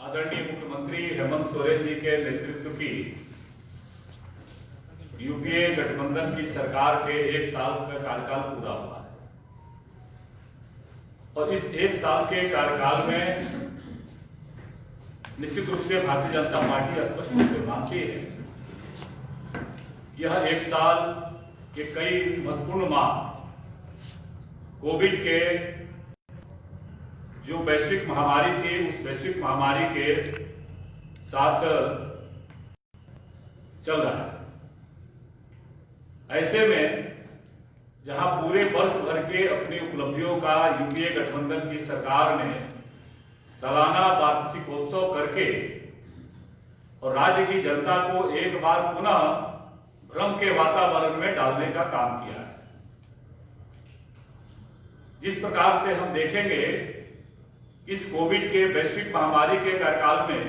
आदरणीय मुख्यमंत्री हेमंत सोरेन जी के नेतृत्व की यूपीए गठबंधन की सरकार के 1 साल का कार्यकाल पूरा हुआ है और इस 1 साल के कार्यकाल में निश्चित रूप से भारतीय जनता पार्टी स्पष्ट रूप से मानती है यह 1 साल के कई महत्वपूर्ण माह कोविड के जो वैश्विक महामारी थी उस वैश्विक महामारी के साथ चल रहा है। ऐसे में जहां पूरे वर्ष भर के अपनी उपलब्धियों का यूपीए गठबंधन की सरकार ने सालाना वार्षिकोत्सव करके और राज्य की जनता को एक बार पुनः भ्रम के वातावरण में डालने का काम किया है। जिस प्रकार से हम देखेंगे इस कोविड के वैश्विक महामारी के कार्यकाल में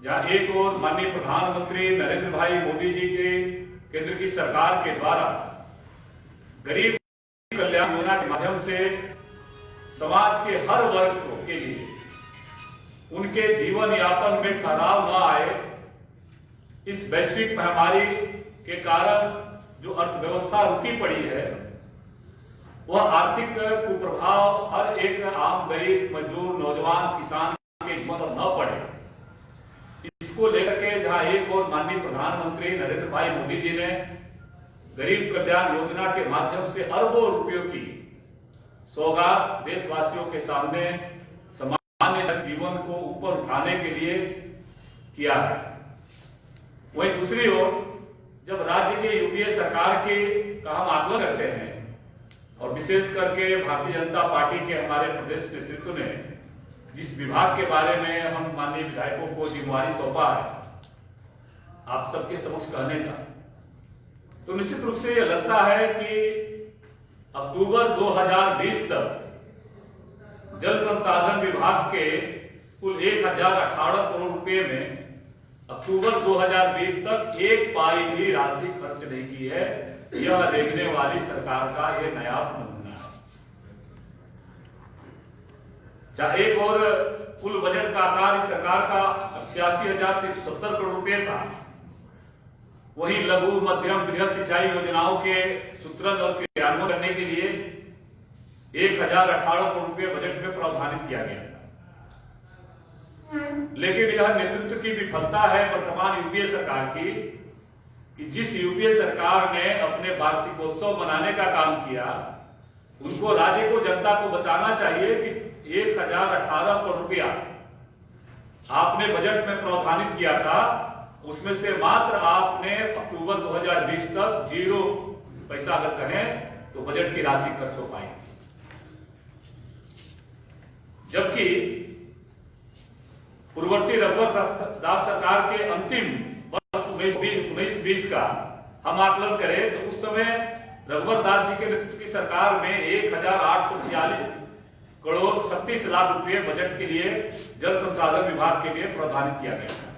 जहां एक ओर माननीय प्रधानमंत्री नरेंद्र भाई मोदी जी के केंद्र की सरकार के द्वारा गरीब कल्याण योजना के माध्यम से समाज के हर वर्ग के लिए उनके जीवन यापन में ठहराव न आए, इस वैश्विक महामारी के कारण जो अर्थव्यवस्था रुकी पड़ी है वह आर्थिक कुप्रभाव हर एक आम गरीब मजदूर नौजवान किसान के जीवन पर न पड़े, इसको लेकर के जहां एक और माननीय प्रधानमंत्री नरेंद्र भाई मोदी जी ने गरीब कल्याण योजना के माध्यम से अरबों रुपयों की सौगात देशवासियों के सामने सामान्य जीवन को ऊपर उठाने के लिए किया है। वहीं दूसरी ओर जब राज्य के यूपीए सरकार का हम आकलन करते हैं और विशेष करके भारतीय जनता पार्टी के हमारे प्रदेश नेतृत्व ने जिस विभाग के बारे में हम माननीय विधायकों को जिम्मेवारी सौंपा है आप सबके समक्ष कहने का, तो निश्चित रूप से यह लगता है कि अक्टूबर 2020 तक जल संसाधन विभाग के कुल 1018 करोड़ रुपए में अक्टूबर 2020 तक एक पाई भी राशि खर्च नहीं की है। यह देखने वाली सरकार का यह नायाब नमूना है। जहां एक और कुल बजट का आकार इस सरकार का 86,370 करोड़ रुपए था, वहीं लघु मध्यम बृहद सिंचाई योजनाओं के सूत्रण और क्रियान्वयन करने के लिए 1018 करोड़ रुपए बजट में प्रावधानित किया गया था। लेकिन यह नेतृत्व की विफलता है वर्तमान यूपीए सरकार की कि जिस यूपीए सरकार ने अपने वार्षिकोत्सव मनाने का काम किया, उनको राज्य को जनता को बताना चाहिए कि 1018 करोड़ रुपया आपने बजट में प्रावधानित किया था, उसमें से मात्र आपने अक्टूबर 2020 तक 0 पैसा अगर कहें तो बजट की राशि खर्च हो पाएगी। जबकि पूर्ववर्ती रघुवर दास सरकार के अंतिम वर्ष 19-20 का हम आकलन करें तो उस समय रघुवर दास जी के नेतृत्व की सरकार में 1,846 करोड़ 36 लाख रुपए बजट के लिए जल संसाधन विभाग के लिए प्रावधानित किया गया था,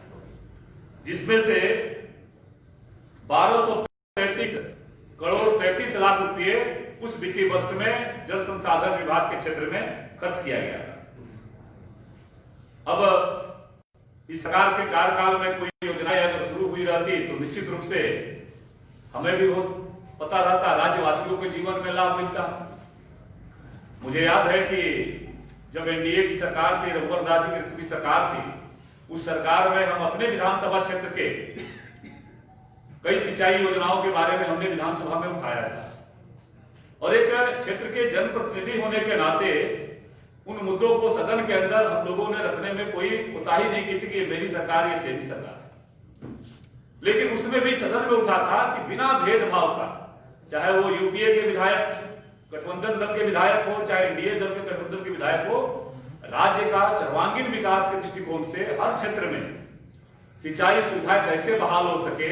जिसमें से 1233 करोड़ 37 लाख रुपए उस वित्तीय वर्ष में जल संसाधन विभाग के क्षेत्र में खर्च किया गया था। अब इस सरकार के कार्यकाल में कोई योजनाएं अगर शुरू हुई रहती तो निश्चित रूप से हमें भी पता रहता, राज्यवासियों के जीवन में लाभ मिलता। मुझे याद है कि जब एनडीए की सरकार थी, रघुवर दास जी के नेतृत्व की सरकार थी, उस सरकार में हम अपने विधानसभा क्षेत्र के कई सिंचाई योजनाओं के बारे में हमने विधानसभा में उठाया था और एक क्षेत्र के जनप्रतिनिधि होने के नाते उन मुद्दों को सदन के अंदर हम लोगों ने रखने में कोई कोताही नहीं की थी कि ये मेरी सरकार, ये तेरी सरकार। लेकिन उसमें भी सदन में उठा था कि बिना भेदभाव का, चाहे वो यूपीए के विधायक गठबंधन दल के विधायक हो, चाहे एनडीए दल के गठबंधन के विधायक हो, राज्य का सर्वांगीण विकास के दृष्टिकोण से हर क्षेत्र में सिंचाई सुविधाएं कैसे बहाल हो सके,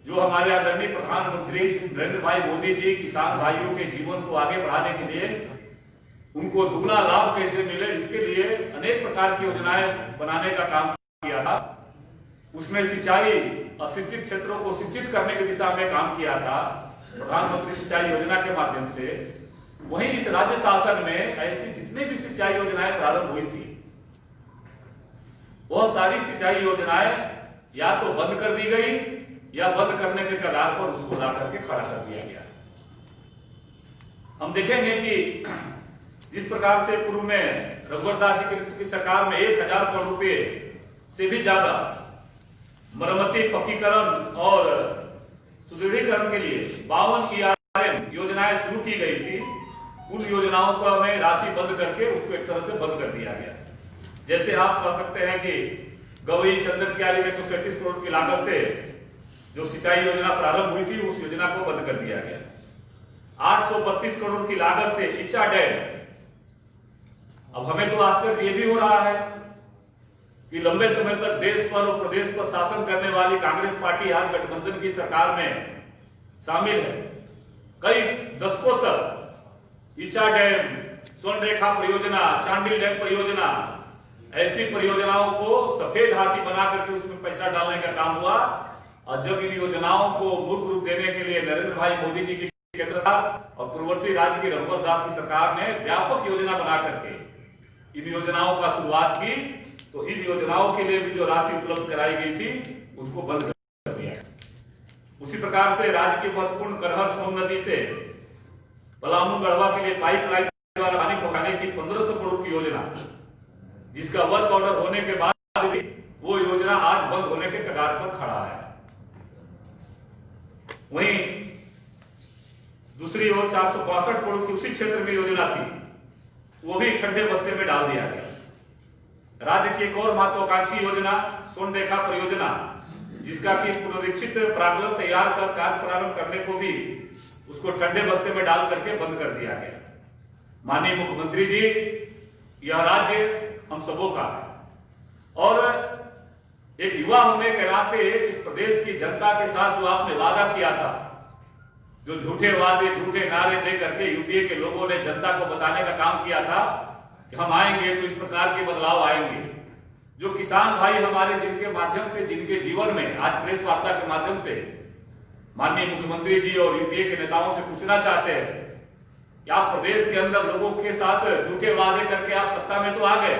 जो हमारे आदरणीय प्रधानमंत्री नरेंद्र भाई मोदी जी किसान भाइयों के जीवन को आगे बढ़ाने के लिए उनको दुगना लाभ कैसे मिले, इसके लिए अनेक प्रकार की योजनाएं बनाने का काम किया था। उसमें सिंचाई अशिक्षित क्षेत्रों को शिक्षित करने की दिशा में काम किया था प्रधानमंत्री सिंचाई योजना के माध्यम से। वहीं इस राज्य शासन में ऐसी जितनी भी सिंचाई योजनाएं प्रारंभ हुई थी वह सारी सिंचाई योजनाएं या तो बंद कर दी गई या बंद करने के कगार पर उसको ला करके खड़ा कर दिया गया। हम देखेंगे कि जिस प्रकार से पूर्व में रघुवर दास जी की सरकार में 1000 करोड़ रुपए से भी ज्यादा मरम्मती, पक्कीकरण और सुदृढ़ीकरण के लिए 52 ERM योजनाएं शुरू की गई थी, उन योजनाओं को हमें राशि बंद करके उसको एक तरह से बंद कर दिया गया। जैसे आप कह सकते हैं कि गवई चंदन क्यारी में 137 करोड़ की लागत से जो सिंचाई योजना प्रारंभ हुई थी, उस योजना को बंद कर दिया गया। 832 करोड़ की लागत से ईचा डैम, अब हमें तो आश्चर्य ये भी हो रहा है कि लंबे समय तक देश पर और प्रदेश पर शासन करने वाली कांग्रेस पार्टी आज गठबंधन की सरकार में शामिल है। कई दशकों तक ईचा डैम, स्वर्णरेखा परियोजना, चांडिल डैम परियोजना, ऐसी परियोजनाओं को सफेद हाथी बना करके उसमें पैसा डालने का काम हुआ। और जब इन योजनाओं को मूर्त रूप देने के लिए नरेंद्र भाई मोदी जी की केंद्र सरकार और पूर्ववर्ती राज्य की रघुवर दास की सरकार ने व्यापक योजना बना करके इन योजनाओं का शुरुआत की, तो इन योजनाओं के लिए भी जो राशि उपलब्ध कराई गई थी उसको बंद कर दिया। उसी प्रकार से राज्य की महत्वपूर्ण करहर सोन नदी से पलामू गढ़वा के लिए पाइपलाइन द्वारा पानी पहुंचाने की 1500 करोड़ की योजना, जिसका वर्क ऑर्डर होने के बाद भी वो योजना आज बंद होने के कगार पर खड़ा है। वहीं दूसरी ओर 462 करोड़ की उसी क्षेत्र में योजना थी, वो भी ठंडे बस्ते में डाल दिया गया। राज्य की एक और महत्वाकांक्षी योजना स्वर्णरेखा परियोजना, जिसका कि पुनरीक्षित प्राकलन तैयार कर कार्य प्रारंभ करने को भी उसको ठंडे बस्ते में डाल करके बंद कर दिया गया। माननीय मुख्यमंत्री जी, यह राज्य हम सबों का है और एक युवा होने के नाते इस प्रदेश की जनता के साथ जो आपने वादा किया था, जो झूठे वादे, झूठे नारे दे करके यूपीए के लोगों ने जनता को बताने का काम किया था कि हम आएंगे तो इस प्रकार के बदलाव आएंगे। जो किसान भाई हमारे, जिनके माध्यम से, जिनके जीवन में आज प्रेस वार्ता के माध्यम से माननीय मुख्यमंत्री जी और यूपीए के नेताओं से पूछना चाहते हैं कि आप प्रदेश के अंदर लोगों के साथ झूठे वादे करके आप सत्ता में तो आ गए,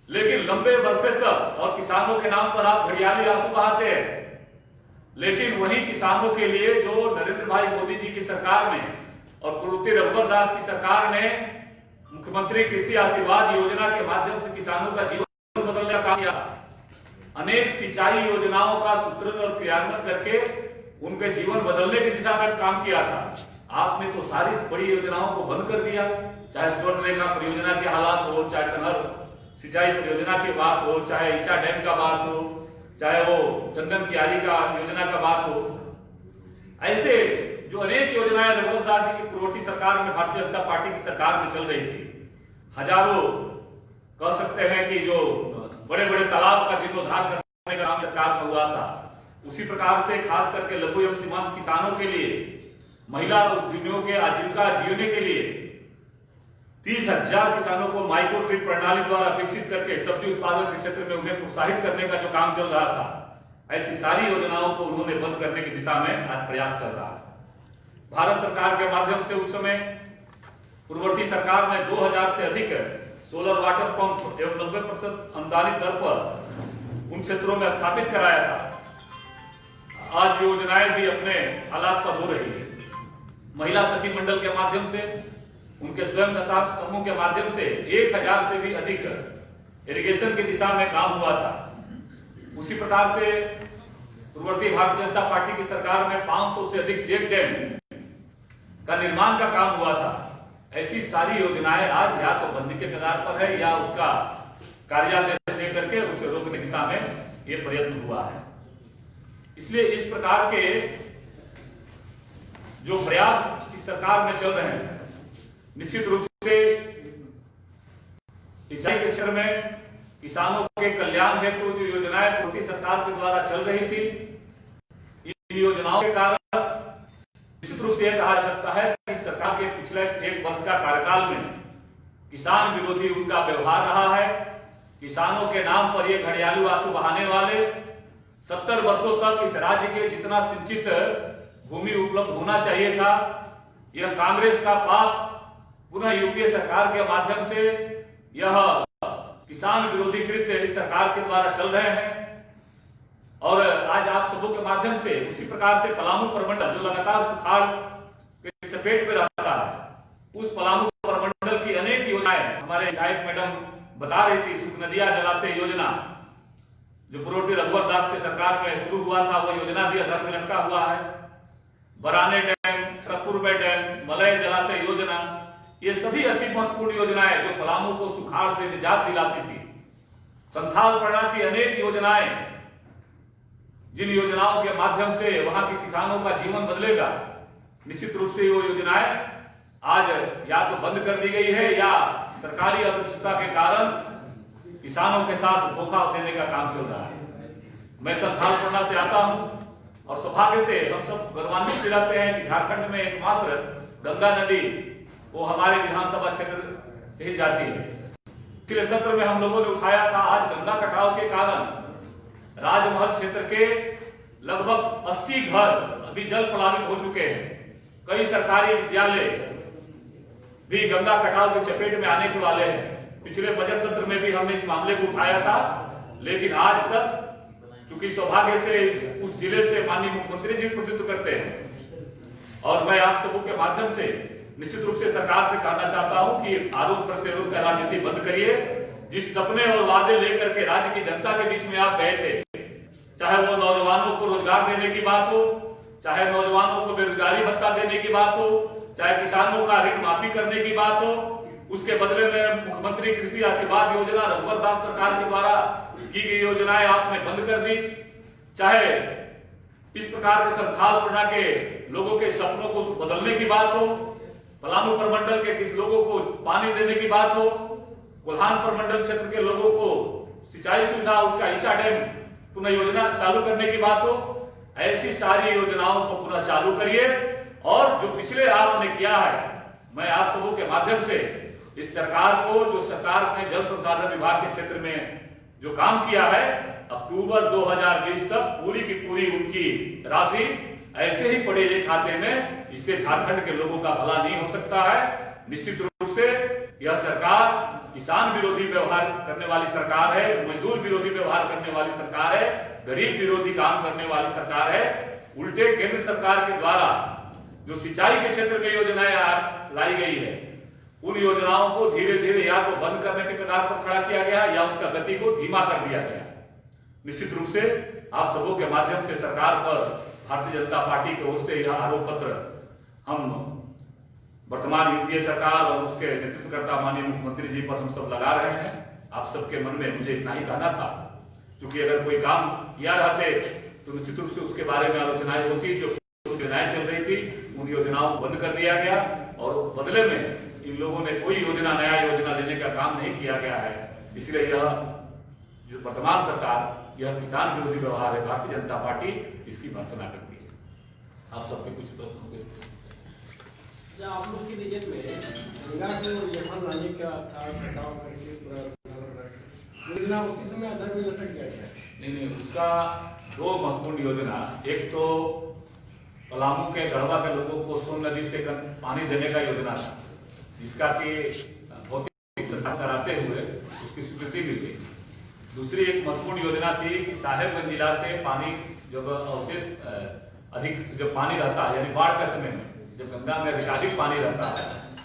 लेकिन लंबे वर्षों तक और किसानों के नाम पर आप घड़ियाली आंसू बहाते हैं, लेकिन वही किसानों के लिए जो नरेंद्र भाई मोदी जी की सरकार ने और पूर्ववर्ती रघुवर दास की सरकार ने मुख्यमंत्री कृषि आशीर्वाद योजना के माध्यम से किसानों का जीवन बदलने का काम किया। अनेक सिंचाई योजनाओं का सूत्रण और क्रियान्वयन करके उनके जीवन बदलने की दिशा में काम किया था। आपने तो सारी बड़ी योजनाओं को बंद कर दिया, चाहे स्वर्णरेखा परियोजना के हालात हो, चाहे कन्हर सिंचाई परियोजना की बात हो, चाहे ईचा डैम का बात हो, चाहे वो चंदन क्यारी का योजना का बात हो। ऐसे जो अनेक योजनाएं रघुवर दास जी की पूर्ववर्ती सरकार में, भारतीय जनता पार्टी की सरकार में चल रही थी, हजारों कह सकते हैं कि जो बड़े बड़े तालाब का जीर्णोद्धार करने का काम सरकार में हुआ था, उसी प्रकार से खास करके लघु एवं सीमांत किसानों के लिए, महिला उद्यमियों के आजीविका जीने के लिए 30,000 किसानों को माइक्रो ट्रिप प्रणाली द्वारा विकसित करके सब्जी उत्पादन के क्षेत्र में उन्हें प्रोत्साहित करने का जो काम चल रहा था, ऐसी सारी योजनाओं को उन्होंने बंद करने की दिशा में आज प्रयास चल रहा है। भारत सरकार के माध्यम से उस समय पूर्ववर्ती सरकार ने 2000 से अधिक सोलर वाटर पंप एवं 90% अनुदानित दर पर उन क्षेत्रों में स्थापित कराया था। आज योजनाएं भी अपने हालात पर हो रही है। महिला सखी मंडल के माध्यम से, उनके स्वयं सहायता समूह के माध्यम से 1000 से भी अधिक इरिगेशन की दिशा में काम हुआ था। उसी प्रकार से पूर्ववर्ती भारतीय जनता पार्टी की सरकार में 500 से अधिक चेक डैम का निर्माण का काम हुआ था। ऐसी सारी योजनाएं आज या तो बंदी के कगार पर है या उसका कार्यादेश दे करके उसे रोकने की दिशा में ये प्रयत्न हुआ है। इसलिए इस प्रकार के जो प्रयास इस सरकार में चल रहे हैं, निश्चित रूप से सिंचाई के क्षेत्र में किसानों के कल्याण हेतु जो योजनाएं पूर्ववर्ती सरकार के द्वारा चल रही थी, इन योजनाओं के कारण निश्चित रूप से यह कहा जा सकता है कि सरकार के पिछले 1 वर्ष का कार्यकाल में किसान विरोधी उनका व्यवहार रहा है। किसानों के नाम पर ये घड़ियाली आंसू बहाने वाले 70 वर्षों तक इस राज्य के जितना सिंचित भूमि उपलब्ध होना चाहिए था, यह कांग्रेस का पाप पुनः यूपीए सरकार के माध्यम से यह किसान विरोधी कृत्य इस सरकार के द्वारा चल रहे हैं। और आज आप सबों के माध्यम से उसी प्रकार से पलामू प्रमंडल जो लगातार सुखाड़ के चपेट में रहता है, उस पलामू प्रमंडल की अनेक योजनाएं हमारे विधायक मैडम बता रही थी। सुख नदिया जलाशय योजना जो पूर्ववर्ती रघुवर दास के सरकार में शुरू हुआ था, वो योजना भी अधर में लटका हुआ है। बराने डैम, छतरपुर में डैम, मलय जलाशय योजना, ये सभी अति महत्वपूर्ण योजनाएं जो पलामू को सुखाड़ से निजात दिलाती थी। संथाल परगना की अनेक योजनाएं, जिन योजनाओं के माध्यम से वहां के किसानों का जीवन बदलेगा, निश्चित रूप से वो योजनाएं आज या तो बंद कर दी गई है या सरकारी अदृश्यता के कारण किसानों के साथ धोखा देने का काम चल रहा है। मैं संथाल परगना से आता हूं और सौभाग्य से हम सब गौरवान्वित रहते हैं कि झारखंड में एकमात्र गंगा नदी वो हमारे विधानसभा क्षेत्र से ही जाती है। पिछले सत्र में हम लोगों ने उठाया था, आज गंगा कटाव के कारण राजमहल क्षेत्र के लगभग 80 घर अभी जल प्लावित हो चुके हैं। कई सरकारी विद्यालय भी गंगा कटाव के चपेट में आने के वाले हैं। पिछले बजट सत्र में भी हमने इस मामले को उठाया था, लेकिन आज तक चूंकि सौभाग्य से उस जिले से माननीय मुख्यमंत्री जी प्रतिनिधित्व करते हैं और मैं आप सबों के माध्यम से निश्चित रूप से सरकार से कहना चाहता हूं कि आरोप प्रत्यारोप का राजनीति बंद करिए। जिस सपने और वादे लेकर के राज्य की जनता के बीच में आप गए थे, चाहे वो नौजवानों को रोजगार देने की बात हो, चाहे नौजवानों को बेरोजगारी भत्ता देने की बात हो, चाहे किसानों का ऋण माफी करने की बात हो, उसके बदले में मुख्यमंत्री कृषि आशीर्वाद योजना रघुवर दास सरकार के द्वारा की गई योजनाएं आपने बंद कर दी, चाहे इस प्रकार के संथाल परगना के लोगों के सपनों को बदलने की बात हो, पलामू प्रमंडल के किस लोगों को पानी देने की बात हो, कोल्हान प्रमंडल क्षेत्र के लोगों को सिंचाई सुविधा, उसका ईचा डैम पुनः योजना चालू करने की बात हो, ऐसी सारी योजनाओं को पुनः चालू करिए। और जो पिछले आपने किया है, मैं आप सबों के माध्यम से इस सरकार को, जो सरकार ने जल संसाधन विभाग के क्षेत्र में जो काम किया है, अक्टूबर 2020 तक पूरी की पूरी उनकी राशि ऐसे ही पड़े रहे खाते में। इससे झारखंड के लोगों का भला नहीं हो सकता है। निश्चित रूप से यह सरकार किसान विरोधी व्यवहार करने वाली सरकार है, मजदूर विरोधी व्यवहार करने वाली सरकार है, गरीब विरोधी काम करने वाली सरकार है। उल्टे केंद्र सरकार के द्वारा जो सिंचाई के क्षेत्र में योजनाएं लाई गई है, उन योजनाओं को धीरे धीरे या तो बंद करने के कगार पर खड़ा किया गया या उसका गति को धीमा कर दिया गया। निश्चित रूप से आप सबों के माध्यम से सरकार पर भारतीय जनता पार्टी की ओर से यह आरोप पत्र हम वर्तमान यूपीए सरकार और उसके नेतृत्वकर्ता माननीय मुख्यमंत्री जी पर हम सब लगा रहे हैं। आप सबके मन में मुझे इतना ही कहना था, क्योंकि अगर कोई काम किया रहते तो निश्चित रूप से उसके बारे में आलोचनाएं होती। जो योजनाएं चल रही थी, उन योजनाओं को बंद कर दिया गया और बदले में इन लोगों ने कोई योजना, नया योजना लेने का काम नहीं किया गया है। इसलिए यह जो वर्तमान सरकार, यह किसान विरोधी व्यवहार है, भारतीय जनता पार्टी इसकी भर्त्सना करती है। आप सबके कुछ प्रश्न होंगे? आप लोग के रीजन में गंगा को यमुना नाले का था कटाव करके पूरा योजना उसी समय अधर में लटक गया है? नहीं, उसका दो महत्वपूर्ण योजना, एक तो पलामू के गढ़वा के लोगों को सोन नदी से पानी देने का योजना था, जिसका कि भौतिक सत्ता कराते हुए उसकी स्वीकृति मिल गई। दूसरी एक महत्वपूर्ण योजना थी कि साहेबगंज जिला से पानी जब अवशेष अधिक जब पानी रहता है, यानी बाढ़ के समय में जब गंगा में अधिकाधिक पानी रहता है,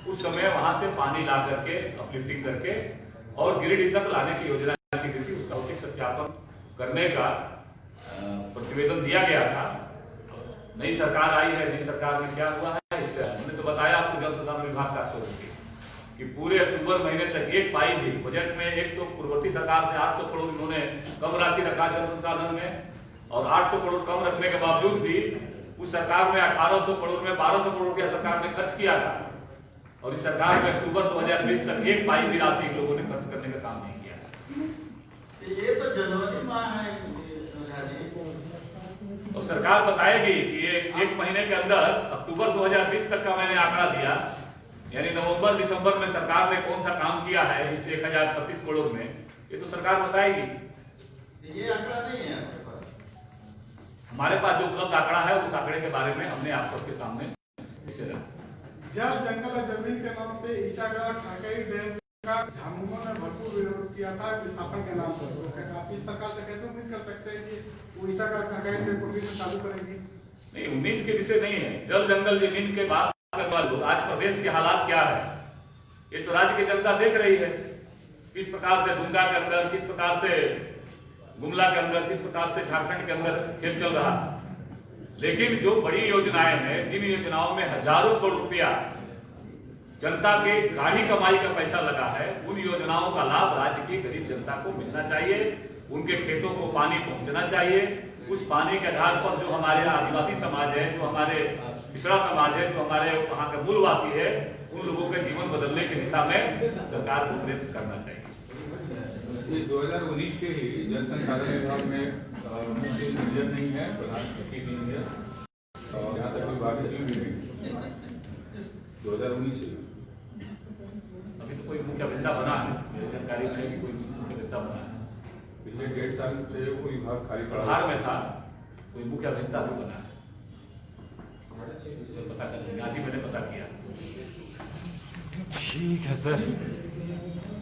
उस समय वहां से पानी ला करके अपलिफ्टिंग करके और गिरिडीह तक लाने की योजना की गई थी। उसका भौतिक सत्यापन करने का प्रतिवेदन दिया गया था। नई सरकार आई है, नई सरकार में क्या हुआ है, इससे हमने तो बताया आपको जल संसाधन विभाग का सोच कि पूरे अक्टूबर महीने तक एक पाई भी बजट में, एक तो पूर्ववर्ती सरकार से 800 करोड़ उन्होंने कम राशि रखा जल संसाधन में, और 800 करोड़ कम रखने के बावजूद भी उस सरकार में 1800 करोड़ में 1200 करोड़ की सरकार ने खर्च किया था, और इस सरकार में अक्टूबर 2020 तक एक पाई भी राशि इन लोगों ने खर्च करने का काम नहीं किया। ये तो जनवरी माह है, और सरकार बताएगी कि ये एक महीने के अंदर अक्टूबर 2020 तक का मैंने आंकड़ा दिया, यानी नवंबर दिसंबर में सरकार ने कौन सा काम किया है इस 1036 करोड़ में, ये तो सरकार बताएगी। ये आंकड़ा नहीं है हमारे पास जो उपलब्ध आंकड़ा है, उस आंकड़े के बारे में हमने आप सबके सामने इसे जल जंगल और जमीन के नाम पे ईचागढ़ खाकई डैम का झामुमो ने भरपूर विरोध किया। किया था विस्थापन के नाम पर। आप इस प्रकार से कैसे उम्मीद कर सकते हैं कि उड़ीसा का सरकार रिक्रूटमेंट चालू करेगी? नहीं, उम्मीद के विषय नहीं है। जल जंगल जमीन के बात करने वाले लोग, आज प्रदेश के हालात क्या है ये तो राज्य की जनता देख रही है। किस प्रकार से दुमका के अंदर, किस प्रकार से गुमला के अंदर, किस प्रकार से झारखंड के अंदर खेल चल रहा है। लेकिन जो बड़ी योजनाएं हैं, जिन योजनाओं में हजारों करोड़ रुपया जनता के गाढ़ी कमाई का पैसा लगा है, उन योजनाओं का लाभ राज्य की गरीब जनता को मिलना चाहिए। उनके खेतों को पानी पहुंचना चाहिए। उस पानी के आधार पर जो हमारे आदिवासी समाज है, जो हमारे पिछड़ा समाज है, जो हमारे वहाँ के मूलवासी है, उन लोगों के जीवन बदलने की दिशा में सरकार को प्रेरित करना चाहिए। 2019 के ही जल संसाधन विभाग में क्लियर नहीं है, प्रधान सचिव नहीं है, और यहाँ तक विभागीय टीम भी नहीं 2019 से। अभी तो कोई मुख्य अभियंता बना है, मेरी जानकारी में है कि कोई मुख्य अभियंता बना है। पिछले 1.5 साल से वो विभाग खाली पड़ा बिहार में था, कोई मुख्य अभियंता भी बना है। पता कर लेंगे, आज ही मैंने पता किया। ठीक है सर।